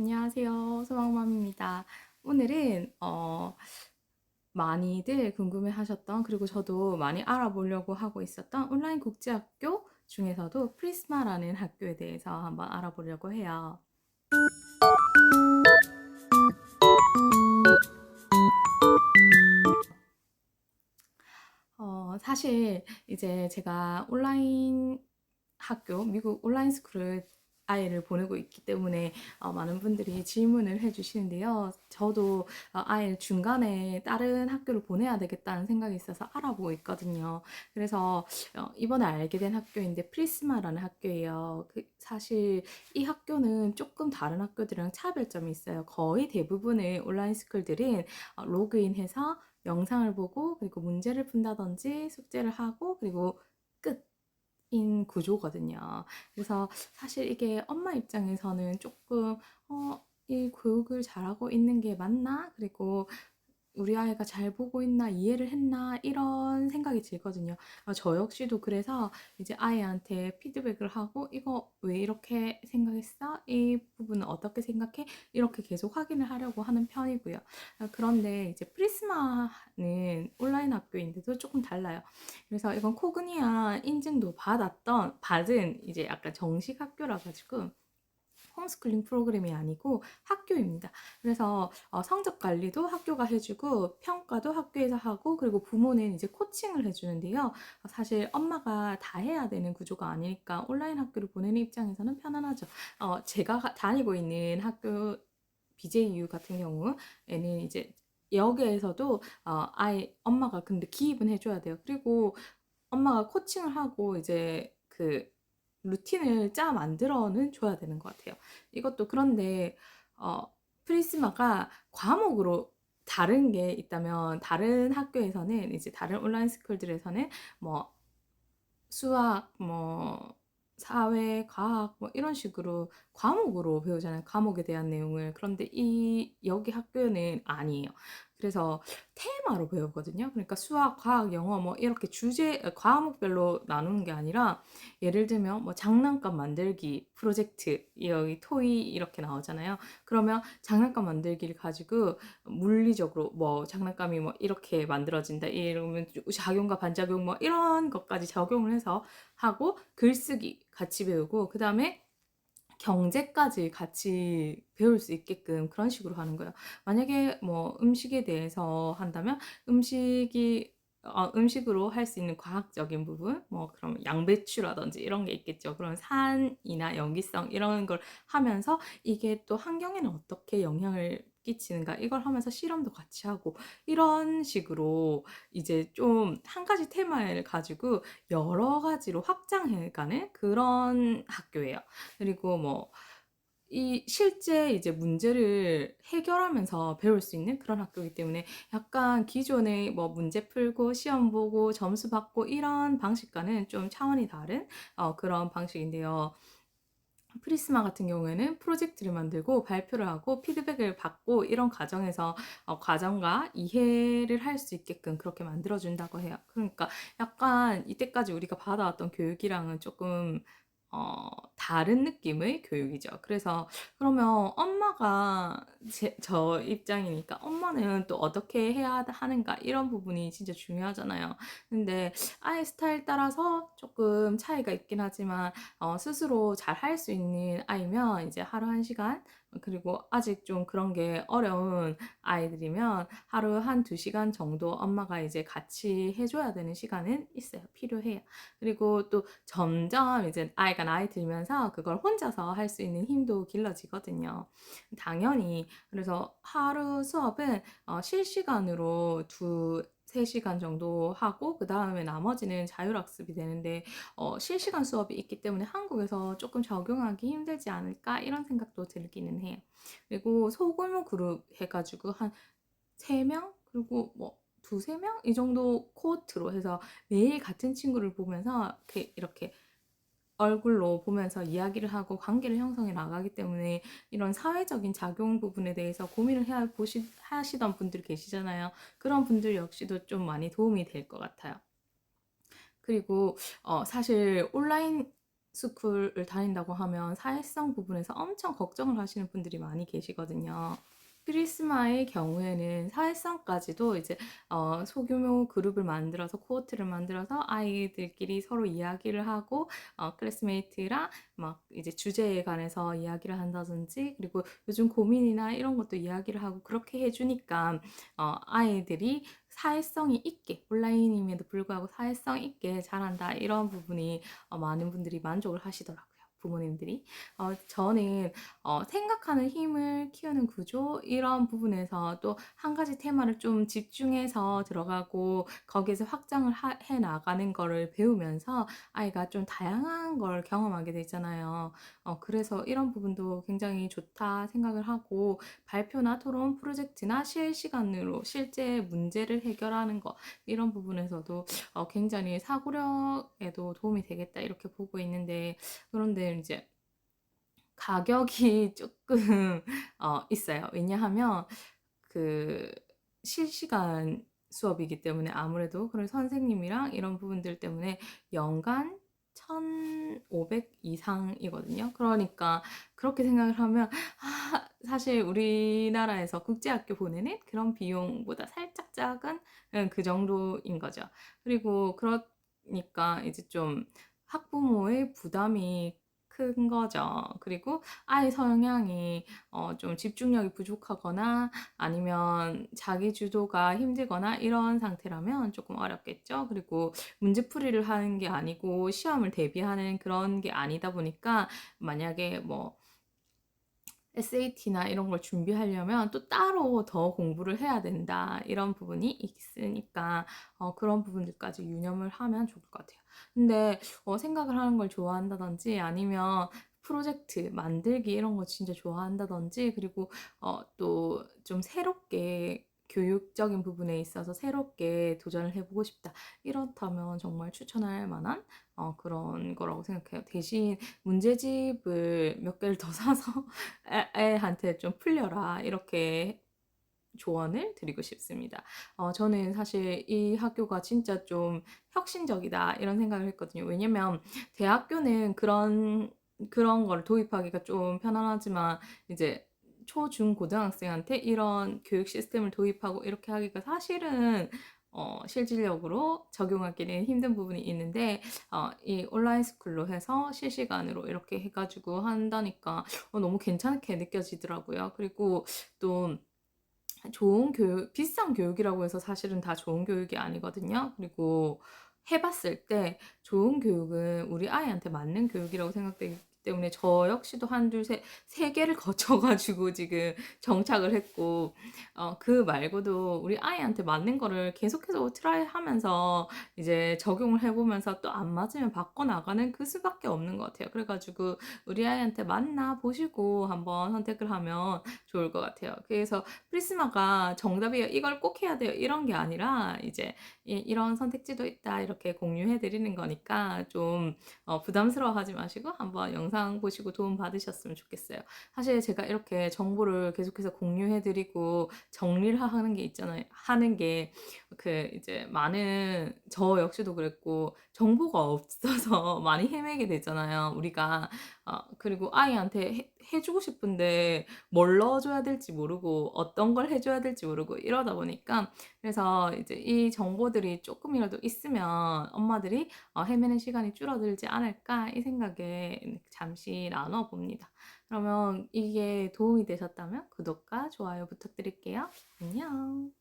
안녕하세요. 소망맘입니다. 오늘은 많이들 궁금해하셨던, 그리고 저도 많이 알아보려고 하고 있었던 온라인 국제학교 중에서도 프리스마라는 학교에 대해서 한번 알아보려고 해요. 사실 이제 제가 온라인 학교, 미국 온라인 스쿨을 아이를 보내고 있기 때문에 많은 분들이 질문을 해주시는데요. 저도 아이를 중간에 다른 학교를 보내야 되겠다는 생각이 있어서 알아보고 있거든요. 그래서 이번에 알게 된 학교인데 프리스마라는 학교예요. 사실 이 학교는 조금 다른 학교들이랑 차별점이 있어요. 거의 대부분의 온라인 스쿨들은 로그인해서 영상을 보고 그리고 문제를 푼다든지 숙제를 하고 그리고 끝인 구조거든요. 그래서 사실 이게 엄마 입장에서는 조금 이 교육을 잘하고 있는 게 맞나? 그리고 우리 아이가 잘 보고 있나, 이해를 했나, 이런 생각이 들거든요. 저 역시도 그래서 이제 아이한테 피드백을 하고, 이거 왜 이렇게 생각했어? 이 부분은 어떻게 생각해? 이렇게 계속 확인을 하려고 하는 편이고요. 그런데 이제 프리스마는 온라인 학교인데도 조금 달라요. 그래서 이건 코그니아 인증도 받은 이제 약간 정식 학교라 가지고, 홈스쿨링 프로그램이 아니고 학교입니다. 그래서 성적 관리도 학교가 해주고 평가도 학교에서 하고 그리고 부모는 이제 코칭을 해주는데요. 사실 엄마가 다 해야 되는 구조가 아니니까 온라인 학교를 보내는 입장에서는 편안하죠. 제가 다니고 있는 학교 BJU 같은 경우에는 이제 여기에서도 아이 엄마가 근데 기입은 해줘야 돼요. 그리고 엄마가 코칭을 하고 이제 그 루틴을 짜 만들어는 줘야 되는 것 같아요. 이것도 그런데 어, 프리스마가 과목으로 다른 게 있다면 다른 학교에서는 이제 다른 온라인 스쿨들에서는 뭐 수학, 뭐 사회, 과학 뭐 이런 식으로 과목으로 배우잖아요. 과목에 대한 내용을. 그런데 이 여기 학교는 아니에요. 그래서 테마로 배우거든요. 그러니까 수학, 과학, 영어 뭐 이렇게 과목별로 나누는 게 아니라 예를 들면 뭐 장난감 만들기 프로젝트 여기 토이 이렇게 나오잖아요. 그러면 장난감 만들기를 가지고 물리적으로 뭐 장난감이 뭐 이렇게 만들어진다 이러면 작용과 반작용 뭐 이런 것까지 적용을 해서 하고 글쓰기 같이 배우고 그 다음에 경제까지 같이 배울 수 있게끔 그런 식으로 하는 거예요. 만약에 뭐 음식에 대해서 한다면 음식으로 할 수 있는 과학적인 부분, 뭐 그럼 양배추라든지 이런 게 있겠죠. 그럼 산이나 염기성 이런 걸 하면서 이게 또 환경에는 어떻게 영향을 끼치는가 이걸 하면서 실험도 같이 하고 이런 식으로 이제 좀 한 가지 테마를 가지고 여러 가지로 확장해가는 그런 학교예요. 그리고 뭐 이 실제 이제 문제를 해결하면서 배울 수 있는 그런 학교이기 때문에 약간 기존의 뭐 문제 풀고 시험 보고 점수 받고 이런 방식과는 좀 차원이 다른 그런 방식인데요. 프리스마 같은 경우에는 프로젝트를 만들고 발표를 하고 피드백을 받고 이런 과정에서 과정과 이해를 할 수 있게끔 그렇게 만들어준다고 해요. 그러니까 약간 이때까지 우리가 받아왔던 교육이랑은 조금 다른 느낌의 교육이죠. 그래서 그러면 엄마가 저 입장이니까 엄마는 또 어떻게 해야 하는가 이런 부분이 진짜 중요하잖아요. 근데 아이 스타일 따라서 조금 차이가 있긴 하지만 스스로 잘 할 수 있는 아이면 이제 하루 1시간 그리고 아직 좀 그런 게 어려운 아이들이면 하루 1~2시간 정도 엄마가 이제 같이 해줘야 되는 시간은 있어요. 필요해요. 그리고 또 점점 이제 아이가 나이 들면서 그걸 혼자서 할 수 있는 힘도 길러지거든요. 당연히 그래서 하루 수업은 실시간으로 3시간 정도 하고 그 다음에 나머지는 자율학습이 되는데 실시간 수업이 있기 때문에 한국에서 조금 적용하기 힘들지 않을까 이런 생각도 들기는 해요. 그리고 소규모 그룹 해가지고 한 3명 그리고 뭐 2~3명 이 정도 코호트로 해서 매일 같은 친구를 보면서 이렇게 얼굴로 보면서 이야기를 하고 관계를 형성해 나가기 때문에 이런 사회적인 작용 부분에 대해서 고민을 하시던 분들 계시잖아요. 그런 분들 역시도 좀 많이 도움이 될 것 같아요. 그리고 사실 온라인 스쿨을 다닌다고 하면 사회성 부분에서 엄청 걱정을 하시는 분들이 많이 계시거든요. 프리스마의 경우에는 사회성까지도 이제 소규모 그룹을 만들어서 코호트를 만들어서 아이들끼리 서로 이야기를 하고 클래스메이트랑 막 이제 주제에 관해서 이야기를 한다든지 그리고 요즘 고민이나 이런 것도 이야기를 하고 그렇게 해주니까 아이들이 사회성이 있게 온라인임에도 불구하고 사회성 있게 자란다 이런 부분이 많은 분들이 만족을 하시더라고요. 부모님들이. 저는 생각하는 힘을 키우는 구조 이런 부분에서 또 한 가지 테마를 좀 집중해서 들어가고 거기에서 확장을 해 나가는 거를 배우면서 아이가 좀 다양한 걸 경험하게 되잖아요. 그래서 이런 부분도 굉장히 좋다 생각을 하고 발표나 토론 프로젝트나 실시간으로 실제 문제를 해결하는 거 이런 부분에서도 굉장히 사고력에도 도움이 되겠다 이렇게 보고 있는데 그런데 이제 가격이 조금 있어요. 왜냐하면 그 실시간 수업이기 때문에 아무래도 그런 선생님이랑 이런 부분들 때문에 연간 1,500 이상이거든요. 그러니까 그렇게 생각을 하면 사실 우리나라에서 국제학교 보내는 그런 비용보다 살짝 작은 그 정도인 거죠. 그리고 그러니까 이제 좀 학부모의 부담이 큰 거죠. 그리고 아이 성향이 좀 집중력이 부족하거나 아니면 자기 주도가 힘들거나 이런 상태라면 조금 어렵겠죠. 그리고 문제풀이를 하는 게 아니고 시험을 대비하는 그런 게 아니다 보니까 만약에 뭐 SAT나 이런 걸 준비하려면 또 따로 더 공부를 해야 된다. 이런 부분이 있으니까 그런 부분들까지 유념을 하면 좋을 것 같아요. 근데 생각을 하는 걸 좋아한다든지 아니면 프로젝트 만들기 이런 거 진짜 좋아한다든지 그리고 또 좀 새롭게 교육적인 부분에 있어서 새롭게 도전을 해보고 싶다. 이렇다면 정말 추천할 만한 그런 거라고 생각해요. 대신 문제집을 몇 개를 더 사서 애한테 좀 풀려라 이렇게 조언을 드리고 싶습니다. 저는 사실 이 학교가 진짜 좀 혁신적이다 이런 생각을 했거든요. 왜냐면 대학교는 그런 걸 도입하기가 좀 편안하지만 이제 초, 중, 고등학생한테 이런 교육 시스템을 도입하고 이렇게 하기가 사실은 실질적으로 적용하기는 힘든 부분이 있는데 이 온라인 스쿨로 해서 실시간으로 이렇게 해가지고 한다니까 너무 괜찮게 느껴지더라고요. 그리고 또 좋은 교육, 비싼 교육이라고 해서 사실은 다 좋은 교육이 아니거든요. 그리고 해봤을 때 좋은 교육은 우리 아이한테 맞는 교육이라고 생각되기 때문에 저 역시도 한두 세 개를 거쳐가지고 지금 정착을 했고, 그 말고도 우리 아이한테 맞는 거를 계속해서 트라이 하면서 이제 적용을 해보면서 또 안 맞으면 바꿔나가는 그 수밖에 없는 것 같아요. 그래가지고 우리 아이한테 맞나 보시고 한번 선택을 하면 좋을 것 같아요. 그래서 프리스마가 정답이에요. 이걸 꼭 해야 돼요. 이런 게 아니라 이제 이런 선택지도 있다. 이렇게 공유해 드리는 거니까 좀 부담스러워하지 마시고 한번 영상 보시고 도움 받으셨으면 좋겠어요. 사실 제가 이렇게 정보를 계속해서 공유해 드리고 정리를 하는 게 있잖아요. 하는 게 그 이제 많은 저 역시도 그랬고 정보가 없어서 많이 헤매게 되잖아요. 우리가 그리고 아이한테 해주고 싶은데 뭘 넣어줘야 될지 모르고 어떤 걸 해줘야 될지 모르고 이러다 보니까 그래서 이제 이 정보들이 조금이라도 있으면 엄마들이 헤매는 시간이 줄어들지 않을까 이 생각에 잠시 나눠 봅니다. 그러면 이게 도움이 되셨다면 구독과 좋아요 부탁드릴게요. 안녕.